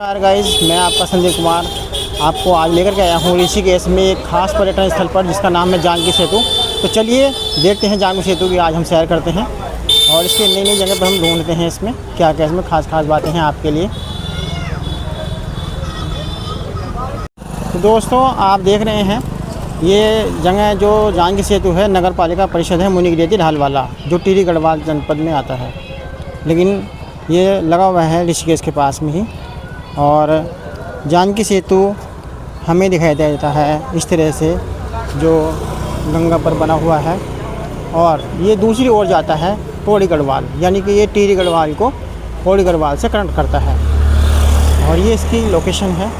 यार गाइस, मैं आपका संदीप कुमार आपको आज लेकर के आया हूँ ऋषिकेश में एक खास पर्यटन स्थल पर जिसका नाम है जानकी सेतु। तो चलिए देखते हैं जानकी सेतु की आज हम सैर करते हैं और इसके नई नई जगह पर हम ढूंढते हैं इसमें क्या क्या इसमें खास बातें हैं आपके लिए। तो दोस्तों आप देख रहे हैं ये जगह जो जानकी सेतु है नगर पालिका परिषद है मुनिगिरेती ढालवाला जो टिहरी गढ़वाल जनपद में आता है, लेकिन ये लगा हुआ है ऋषिकेश के पास में ही। और जानकी सेतु हमें दिखाई देता है इस तरह से जो गंगा पर बना हुआ है और ये दूसरी ओर जाता है पौड़ी गढ़वाल, यानी कि ये टिहरी गढ़वाल को पौड़ी गढ़वाल से कनेक्ट करता है और ये इसकी लोकेशन है।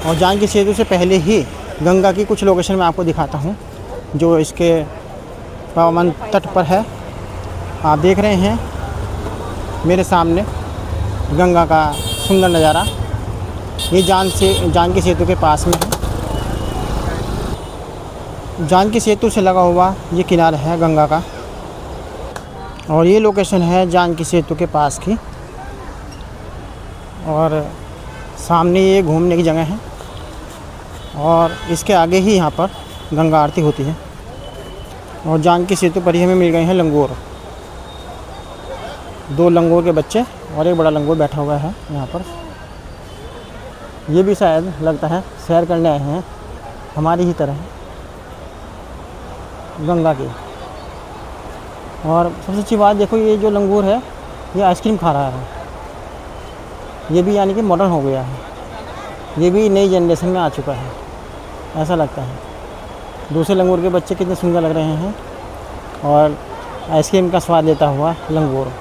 और जानकी सेतु से पहले ही गंगा की कुछ लोकेशन मैं आपको दिखाता हूँ जो इसके पावन तट पर है। आप देख रहे हैं मेरे सामने गंगा का सुंदर नज़ारा, ये जानकी सेतु के पास में है। जानकी सेतु से लगा हुआ ये किनारा है गंगा का और ये लोकेशन है जानकी सेतु के पास की। और सामने ये घूमने की जगह है और इसके आगे ही यहाँ पर गंगा आरती होती है। और जानकी सेतु पर ही हमें मिल गए हैं लंगूर, 2 लंगूर के बच्चे और एक बड़ा लंगूर बैठा हुआ है यहाँ पर। ये भी शायद लगता है सैर करने आए हैं हमारी ही तरह गंगा की। और सबसे अच्छी बात देखो, ये जो लंगूर है ये आइसक्रीम खा रहा है, ये भी यानी कि मॉडर्न हो गया है, ये भी नई जनरेशन में आ चुका है ऐसा लगता है। दूसरे लंगूर के बच्चे कितने सुंदर लग रहे हैं और आइसक्रीम का स्वाद लेता हुआ लंगूर।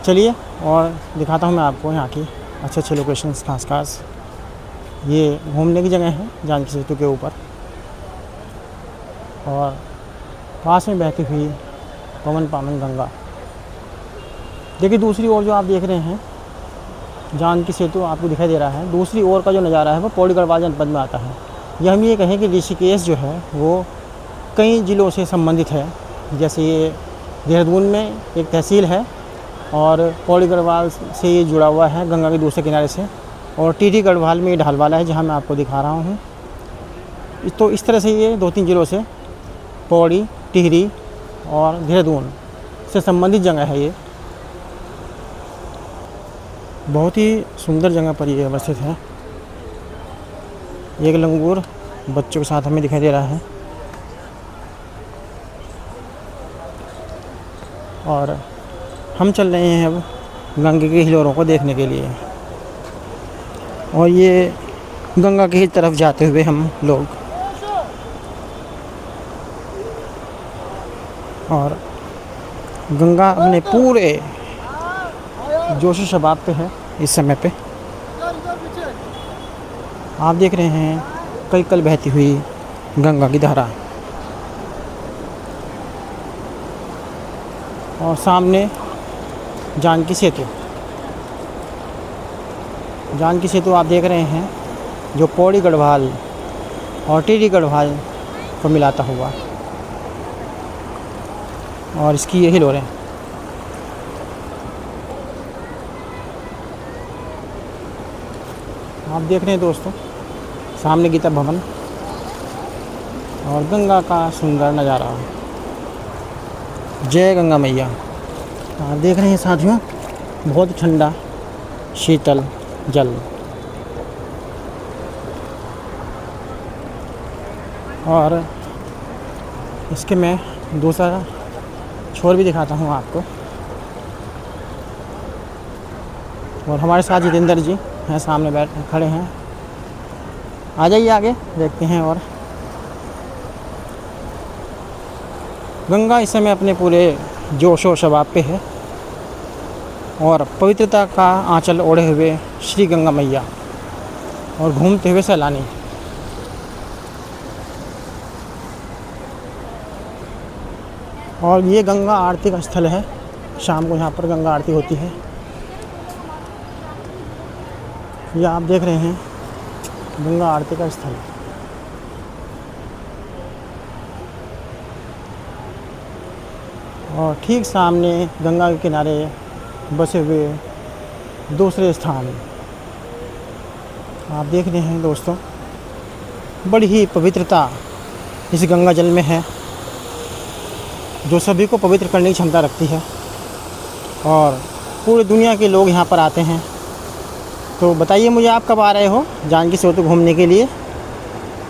चलिए और दिखाता हूँ मैं आपको यहाँ की अच्छे लोकेशंस खास। ये घूमने की जगह है जानकी सेतु के ऊपर और पास में बहती हुई पवन पावन गंगा। देखिए दूसरी ओर जो आप देख रहे हैं जानकी सेतु आपको दिखाई दे रहा है, दूसरी ओर का जो नज़ारा है वो पौड़ी गढ़वाल जनपद में आता है। यह हम ये कहें कि ऋषिकेश जो है वो कई ज़िलों से संबंधित है। जैसे ये देहरादून में एक तहसील है और पौड़ी गढ़वाल से ये जुड़ा हुआ है गंगा के दूसरे किनारे से, और टिहरी गढ़वाल में ये ढालवाला है जहाँ मैं आपको दिखा रहा हूँ। तो इस तरह से ये 2-3 ज़िलों से पौड़ी, टिहरी और देहरादून से संबंधित जगह है। ये बहुत ही सुंदर जगह पर ये अवस्थित है। एक लंगूर बच्चों के साथ हमें दिखाई दे रहा है और हम चल रहे हैं अब गंगा की हिलोरों को देखने के लिए। और ये गंगा की तरफ जाते हुए हम लोग और गंगा अपने पूरे जोश शबाब पे है इस समय पे। आप देख रहे हैं कल बहती हुई गंगा की धारा और सामने जानकी सेतु आप देख रहे हैं जो पौड़ी गढ़वाल और टिहरी गढ़वाल को मिलाता हुआ, और इसकी ये हिलोरें। आप देख रहे हैं दोस्तों सामने गीता भवन और गंगा का सुंदर नज़ारा। जय गंगा मैया। आप देख रहे हैं साथियों बहुत ठंडा शीतल जल। और इसके मैं दूसरा छोर भी दिखाता हूँ आपको। और हमारे साथ जितेंद्र जी हैं, सामने खड़े हैं। आ जाइए आगे देखते हैं। और गंगा इस समय अपने पूरे जोशो शबाब पे है और पवित्रता का आंचल ओढ़े हुए श्री गंगा मैया और घूमते हुए सैलानी। और ये गंगा आरती का स्थल है, शाम को यहाँ पर गंगा आरती होती है। ये आप देख रहे हैं गंगा आरती का स्थल। और ठीक सामने गंगा के किनारे बसे हुए दूसरे स्थान आप देख रहे हैं दोस्तों। बड़ी ही पवित्रता इस गंगा जल में है, जो सभी को पवित्र करने की क्षमता रखती है और पूरी दुनिया के लोग यहाँ पर आते हैं। तो बताइए मुझे, आप कब आ रहे हो जानकी सेतु घूमने के लिए,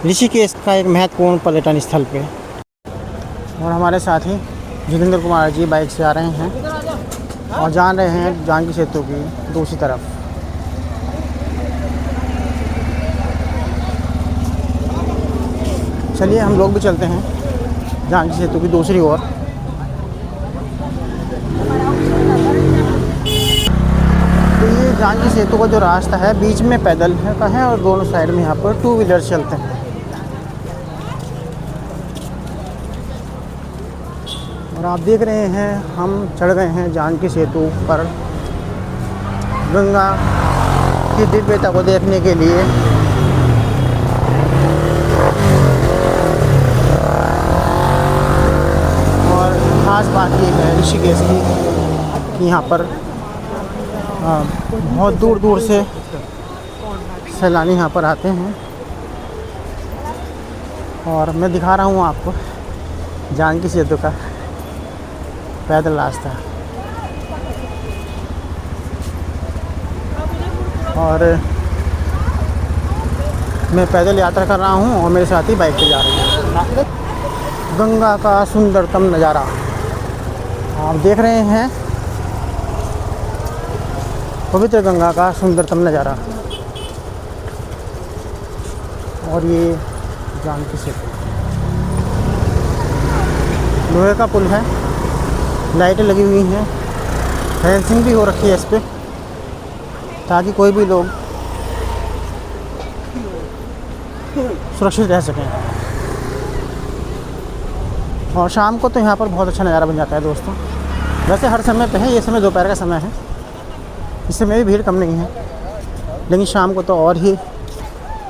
ऋषिकेश का एक महत्वपूर्ण पर्यटन स्थल पे। और हमारे साथ ही जितेंद्र कुमार जी बाइक से आ रहे हैं और जा रहे हैं जानकी सेतु की दूसरी तरफ। चलिए हम लोग भी चलते हैं जानकी सेतु की दूसरी ओर। तो ये जानकी सेतु का जो रास्ता है बीच में पैदल का है और दोनों साइड में यहाँ पर 2 व्हीलर चलते हैं। और आप देख रहे हैं हम चढ़ गए हैं जानकी सेतु पर गंगा की दिव्यता को देखने के लिए। और ख़ास बात ये है ऋषिकेश की कि यहाँ पर बहुत दूर दूर से सैलानी यहाँ पर आते हैं। और मैं दिखा रहा हूँ आपको जानकी सेतु का पैदल रास्ता। और मैं पैदल यात्रा कर रहा हूँ और मेरे साथी बाइक पे जा रहे हैं। गंगा का सुंदरतम नज़ारा आप देख रहे हैं, पवित्र गंगा का सुंदरतम नज़ारा। और ये जानकी सेतु लोहे का पुल है, लाइटें लगी हुई हैं, फेंसिंग भी हो रखी है इस पर ताकि कोई भी लोग सुरक्षित रह सकें। और शाम को तो यहाँ पर बहुत अच्छा नज़ारा बन जाता है दोस्तों। वैसे हर समय पे है, ये समय दोपहर का समय है, इस समय भी भीड़ कम नहीं है, लेकिन शाम को तो और ही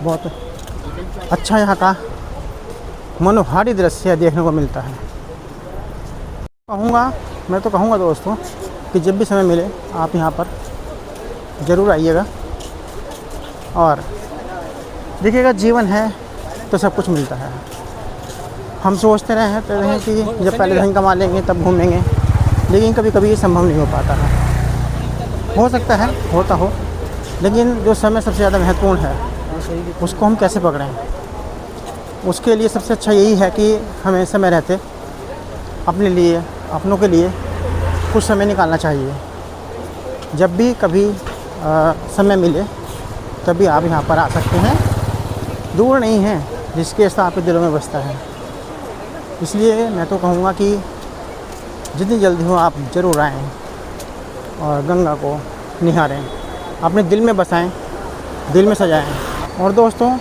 बहुत अच्छा यहाँ का मनोहारी दृश्य देखने को मिलता है। मैं तो कहूँगा दोस्तों कि जब भी समय मिले आप यहाँ पर ज़रूर आइएगा। और देखिएगा, जीवन है तो सब कुछ मिलता है। हम सोचते रहे हैं कि जब पहले धन कमा लेंगे तब घूमेंगे, लेकिन कभी कभी ये संभव नहीं हो पाता है। हो सकता है होता हो, लेकिन जो समय सबसे ज़्यादा महत्वपूर्ण है उसको हम कैसे पकड़ें, उसके लिए सबसे अच्छा यही है कि हमें समय रहते अपने लिए, अपनों के लिए कुछ समय निकालना चाहिए। जब भी कभी समय मिले तभी आप यहाँ पर आ सकते हैं। दूर नहीं है, जिसके साथ आपके दिलों में बसता है। इसलिए मैं तो कहूँगा कि जितनी जल्दी हो आप ज़रूर आएँ और गंगा को निहारें, अपने दिल में बसाएं, दिल में सजाएं। और दोस्तों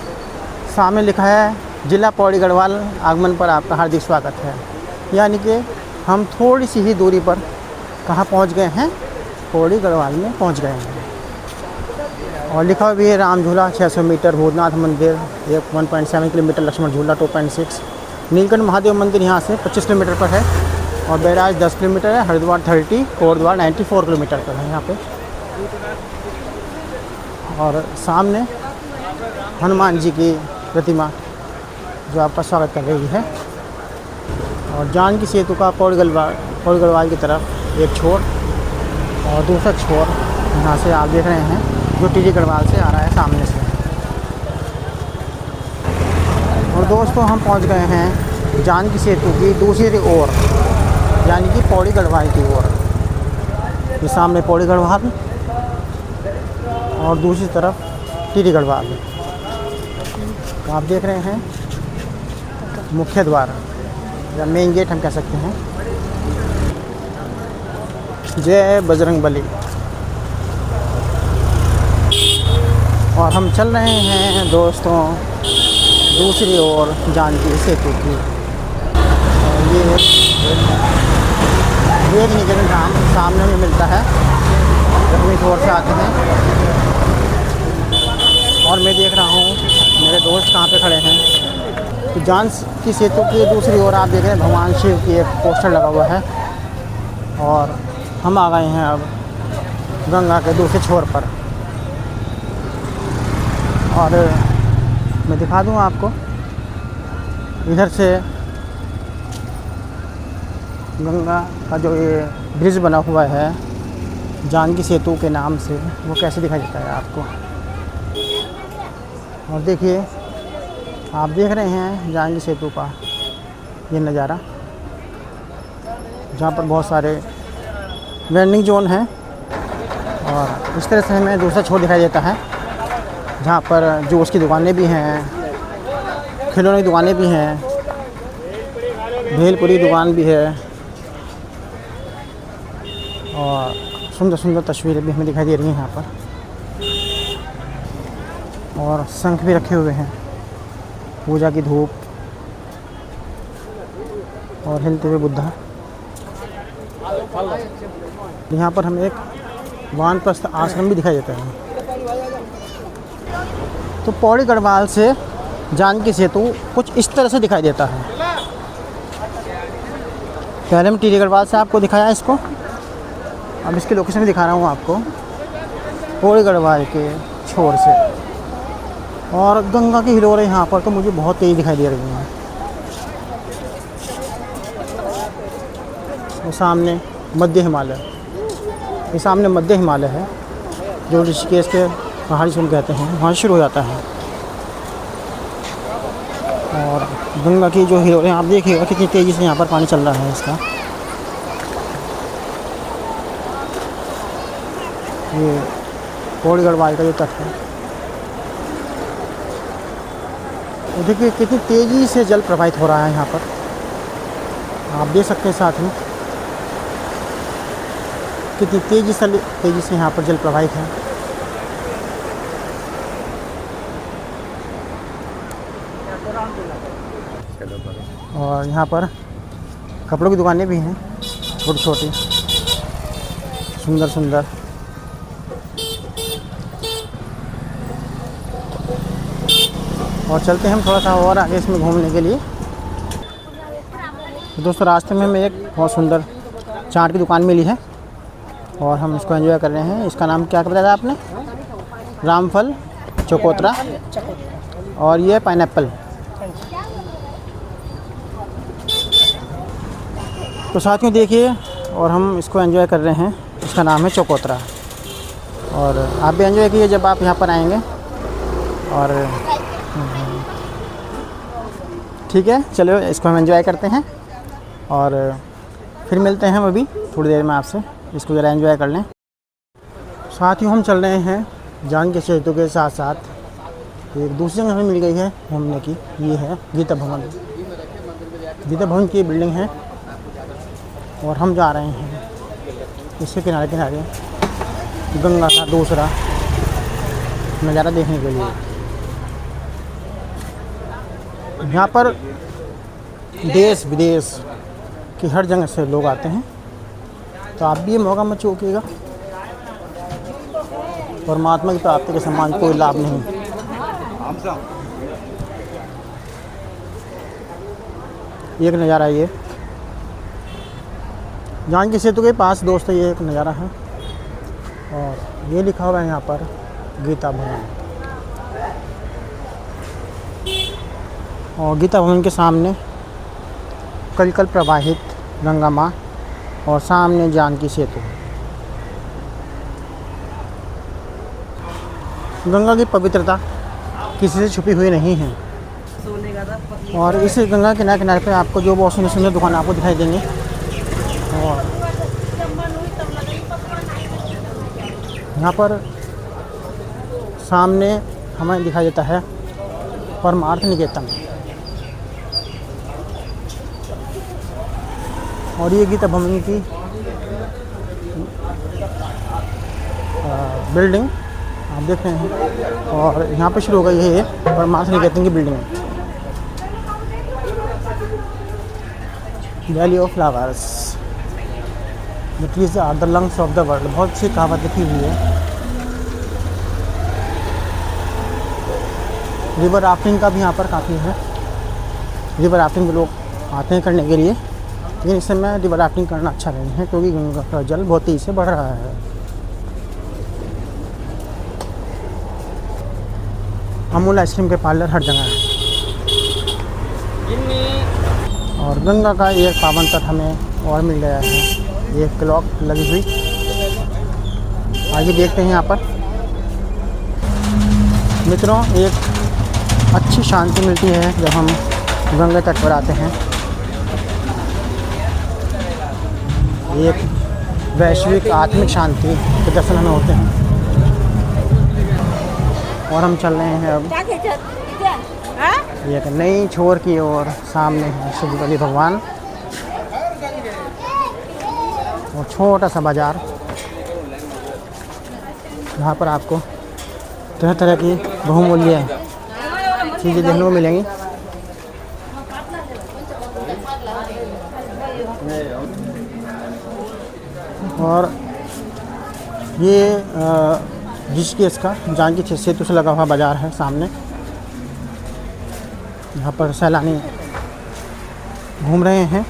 सामने लिखा है जिला पौड़ी गढ़वाल आगमन पर आपका हार्दिक स्वागत है। यानी कि हम थोड़ी सी ही दूरी पर कहाँ पहुँच गए हैं, पौड़ी गढ़वाल में पहुँच गए हैं। और लिखा भी है राम झूला 600 मीटर, भूतनाथ मंदिर 1.7 किलोमीटर, लक्ष्मण झूला 2.6, नीलकंठ महादेव मंदिर यहाँ से 25 किलोमीटर पर है और बैराज 10 किलोमीटर है, हरिद्वार 30, कोटद्वार 94 किलोमीटर पर है यहाँ पे। और सामने हनुमान जी की प्रतिमा जो आपका स्वागत कर रही है। और जानकी सेतु का पौड़ी गढ़वाल की तरफ एक छोर और दूसरा छोर यहाँ से आप देख रहे हैं जो टीरी गढ़वाल से आ रहा है सामने से। और दोस्तों हम पहुँच गए हैं जानकी सेतु की दूसरी ओर, यानी कि पौड़ी गढ़वाल की ओर। ये सामने पौड़ी गढ़वाल और दूसरी तरफ टीरी गढ़वाल। तो आप देख रहे हैं मुख्य द्वार या मेन गेट हम कह सकते हैं। जय बजरंगबली। और हम चल रहे हैं दोस्तों दूसरी ओर जानकी सेतु की। और ये वेद निकेतन धाम सामने में मिलता है जब हम इस ओर से आते हैं। और मैं देख रहा हूँ मेरे दोस्त कहाँ पे खड़े हैं। तो जानकी सेतु की दूसरी ओर आप देख रहे हैं भगवान शिव की एक पोस्टर लगा हुआ है। और हम आ गए हैं अब गंगा के दूसरे छोर पर। और मैं दिखा दूँ आपको, इधर से गंगा का जो ये ब्रिज बना हुआ है जानकी सेतु के नाम से, वो कैसे दिखाई देता है आपको। और देखिए, आप देख रहे हैं जानकी सेतु का ये नज़ारा, जहाँ पर बहुत सारे वेंडिंग जोन हैं। और इस तरह से हमें दूसरा छोर दिखाई देता है, जहाँ पर जूस की दुकानें भी हैं, खिलौने की दुकानें भी हैं, भेलपुरी दुकान भी है, और सुंदर सुंदर तस्वीरें भी हमें दिखाई दे रही हैं यहाँ पर। और शंख भी रखे हुए हैं, पूजा की धूप और हिलते हुए बुद्धा। यहाँ पर हमें एक वानप्रस्थ आश्रम भी दिखाई देता है। तो पौड़ी गढ़वाल से जानकी सेतु कुछ इस तरह से दिखाई देता है। पहले मैं टिहरी गढ़वाल से आपको दिखाया इसको, अब इसकी लोकेशन भी दिखा रहा हूँ आपको पौड़ी गढ़वाल के छोर से। और गंगा की हिलोरें यहाँ पर तो मुझे बहुत तेज़ दिखाई दे रही हैं। वो सामने मध्य हिमालय, ये सामने मध्य हिमालय है, जो ऋषिकेश के पहाड़ी सुन कहते हैं, वहाँ शुरू हो जाता है। और गंगा की जो हिलोरें आप देखिएगा कितनी तेज़ी से यहाँ पर पानी चल रहा है इसका। ये पौड़ी गढ़वाल का जो तट है, तो देखिए कितनी तेज़ी से जल प्रवाहित हो रहा है यहाँ पर, आप देख सकते हैं साथ में कितनी तेज़ी से यहाँ पर जल प्रवाहित है। और यहाँ पर कपड़ों की दुकानें भी हैं, छोटी छोटी, सुंदर सुंदर। और चलते हैं हम थोड़ा सा और आगे इसमें घूमने के लिए। तो दोस्तों, रास्ते में हमें एक बहुत सुंदर चाट की दुकान मिली है और हम इसको एंजॉय कर रहे हैं। इसका नाम क्या बताया आपने? रामफल चकोतरा, और ये पाइनएप्पल। तो साथियों देखिए, और हम इसको एंजॉय कर रहे हैं, इसका नाम है चकोतरा। और आप भी एंजॉय कीजिए जब आप यहाँ पर आएंगे। और ठीक है, चलो इसको हम एंजॉय करते हैं और फिर मिलते हैं अभी थोड़ी देर में आपसे। इसको ज़रा एंजॉय कर लें। साथियों, हम चल रहे हैं जानकी सेतु के साथ साथ एक दूसरी जगह हमें मिल गई है घूमने की, ये है गीता भवन। गीता भवन की बिल्डिंग है और हम जा रहे हैं इसके किनारे किनारे गंगा का दूसरा नज़ारा देखने के लिए। यहाँ पर देश विदेश की हर जगह से लोग आते हैं, तो आप भी ये मौका मत चूकिएगा। परमात्मा की प्राप्ति के समान कोई लाभ नहीं। एक नज़ारा ये जानकी सेतु के पास दोस्तों, ये एक नज़ारा है और ये लिखा हुआ है यहाँ पर गीता भवन। और गीता भवन के सामने कल कल प्रवाहित गंगा माँ और सामने जानकी सेतु। गंगा की पवित्रता किसी से छुपी हुई नहीं है। और इस गंगा किनारे किनारे पे आपको जो बहुत सुंदर सुंदर दुकान आपको दिखाई देंगे। और यहाँ पर सामने हमें दिखाई देता है परमार्थ निकेतन। और ये गीता भवन की बिल्डिंग आप देख रहे हैं। और यहाँ पर शुरू हो गई है परमार्थ निकेतन की building, Valley of Flowers, the trees are the lungs of the world. बहुत सी कहावत लिखी हुई है। रिवर राफ्टिंग का भी यहाँ पर काफ़ी है। रिवर राफ्टिंग के लोग आते हैं करने के लिए, लेकिन इस समय रिवर राफ्टिंग करना अच्छा नहीं है क्योंकि गंगा का जल बहुत तेज़ी से बढ़ रहा है। अमूल आइसक्रीम के पार्लर हर जगह है। और गंगा का एक पावन तट हमें और मिल गया है, ये क्लॉक लगी हुई। आगे देखते हैं यहाँ पर मित्रों, एक अच्छी शांति मिलती है जब हम गंगा तट पर आते हैं। एक वैश्विक आत्मिक शांति के दर्शन हमें होते हैं। और हम चल रहे हैं अब एक नई छोर की ओर। सामने है श्री बलि भगवान और छोटा सा बाज़ार, जहाँ पर आपको तरह तरह की बहुमूल्य चीज़ें देखने को मिलेंगी। और ये ऋषिकेश का जानकी सेतु से लगा हुआ बाज़ार है सामने, यहाँ पर सैलानी घूम रहे हैं।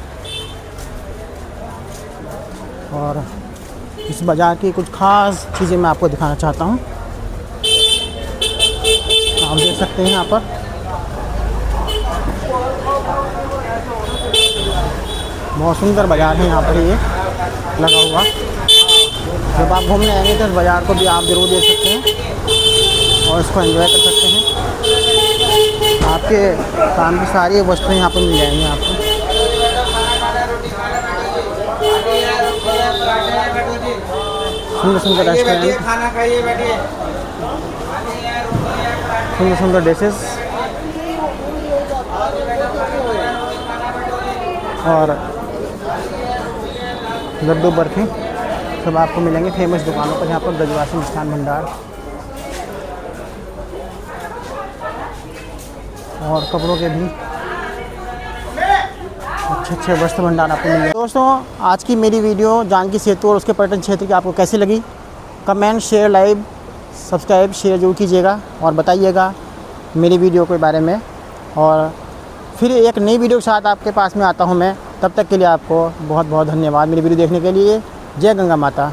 और इस बाज़ार की कुछ ख़ास चीज़ें मैं आपको दिखाना चाहता हूँ। आप देख सकते हैं यहाँ पर बहुत सुंदर बाज़ार है यहाँ पर ये लगा हुआ। जब आप घूमने आएंगे तो इस बाज़ार को भी आप ज़रूर देख सकते हैं और इसको एंजॉय कर सकते हैं। आपके काम की सारी वस्तुएं यहाँ पर मिल जाएंगी आपको। सुंदर सुंदर रेस्टोरेंट, खाना खाइए, बैठिए। सुंदर सुंदर डिशेस और लड्डू बर्फी सब आपको मिलेंगे फेमस दुकानों पर। यहाँ पर ब्रजवासी मिष्ठान भंडार और कपड़ों के भी अच्छे अच्छे वस्त्र भंडार आपको मिलेंगे। दोस्तों, आज की मेरी वीडियो जानकी सेतु और उसके पर्यटन क्षेत्र की आपको कैसी लगी? Comment, share, like, subscribe, share जरूर कीजिएगा और बताइएगा मेरी वीडियो के बारे में। और फिर एक नई वीडियो के साथ आपके पास में आता हूँ मैं। तब तक के लिए आपको बहुत बहुत धन्यवाद मेरी वीडियो देखने के लिए। जय गंगा माता।